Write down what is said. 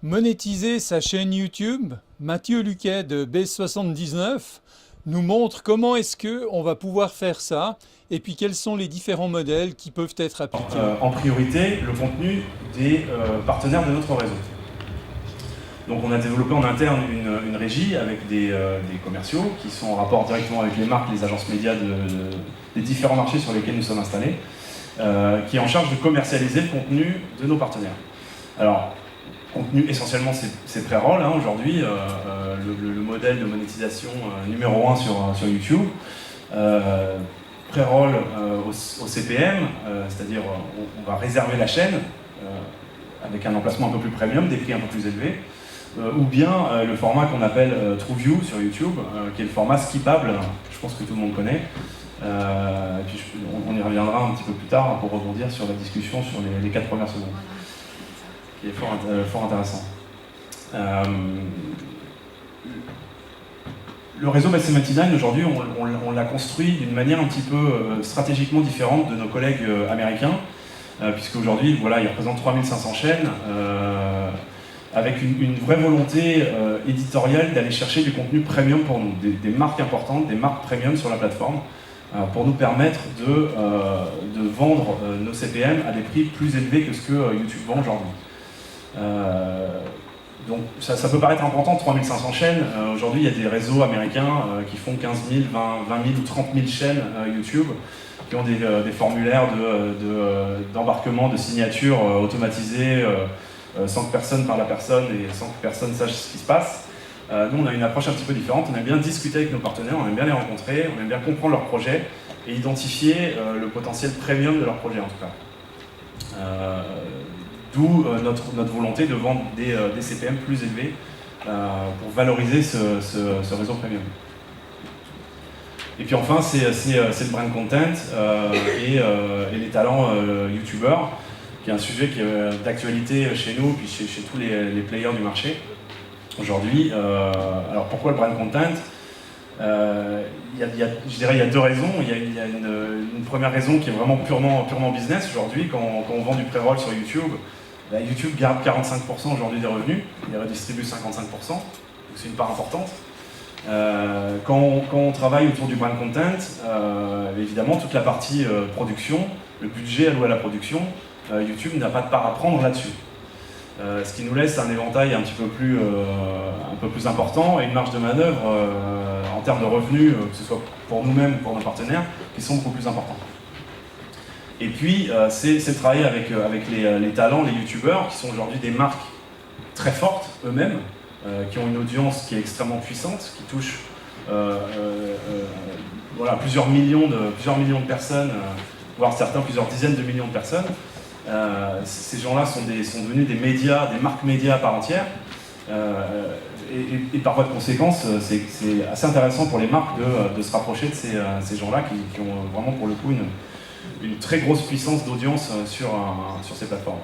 Monétiser sa chaîne YouTube, Mathieu Luquet de B79 nous montre comment est-ce qu'on va pouvoir faire ça et puis quels sont les différents modèles qui peuvent être appliqués. En priorité, le contenu des partenaires de notre réseau. Donc on a développé en interne une régie avec des commerciaux qui sont en rapport directement avec les marques, les agences médias des différents marchés sur lesquels nous sommes installés, qui est en charge de commercialiser le contenu de nos partenaires. Alors, contenu essentiellement c'est pré-roll aujourd'hui, le modèle de monétisation numéro 1 sur YouTube. Pré-roll au CPM, c'est-à-dire on va réserver la chaîne avec un emplacement un peu plus premium, des prix un peu plus élevés, ou bien le format qu'on appelle TrueView sur YouTube, qui est le format skippable, je pense que tout le monde connaît. Et puis on y reviendra un petit peu plus tard pour rebondir sur la discussion sur les 4 premières secondes, qui est fort intéressant. Le réseau BC99 aujourd'hui, on l'a construit d'une manière un petit peu stratégiquement différente de nos collègues américains, puisque aujourd'hui, voilà, ils représentent 3500 chaînes, avec une vraie volonté éditoriale d'aller chercher du contenu premium pour nous, des marques importantes, des marques premium sur la plateforme, pour nous permettre de vendre nos CPM à des prix plus élevés que ce que YouTube vend aujourd'hui. Donc ça peut paraître important, 3500 chaînes. Aujourd'hui, il y a des réseaux américains qui font 15 000, 20 000 ou 30 000 chaînes YouTube, qui ont des formulaires d'embarquement, de signature automatisés, sans que personne parle à personne et sans que personne sache ce qui se passe. Nous, on a une approche un petit peu différente. On aime bien discuter avec nos partenaires, on aime bien les rencontrer, on aime bien comprendre leurs projets et identifier le potentiel premium de leurs projets en tout cas. D'où notre volonté de vendre des CPM plus élevés pour valoriser ce réseau premium. Et puis enfin, c'est le brand content et les talents youtubeurs, qui est un sujet qui est d'actualité chez nous, puis chez tous les players du marché aujourd'hui. Alors pourquoi le brand content ? Je dirais il y a deux raisons. Il y a une première raison qui est vraiment purement business aujourd'hui. Quand on vend du pré-roll sur YouTube, YouTube garde 45% aujourd'hui des revenus, il redistribue 55%, donc c'est une part importante. Quand on travaille autour du brand content, évidemment toute la partie production, le budget alloué à la production, YouTube n'a pas de part à prendre là-dessus. Ce qui nous laisse un éventail un peu plus important et une marge de manœuvre en termes de revenus, que ce soit pour nous-mêmes ou pour nos partenaires, qui sont beaucoup plus importants. Et puis, c'est travailler avec les talents, les youtubeurs, qui sont aujourd'hui des marques très fortes eux-mêmes, qui ont une audience qui est extrêmement puissante, qui touche voilà, plusieurs millions de personnes, voire certains plusieurs dizaines de millions de personnes. Ces gens-là sont devenus des médias, des marques médias à part entière. Et par voie de conséquence, c'est assez intéressant pour les marques de se rapprocher de ces gens-là qui ont vraiment pour le coup une très grosse puissance d'audience sur ces plateformes.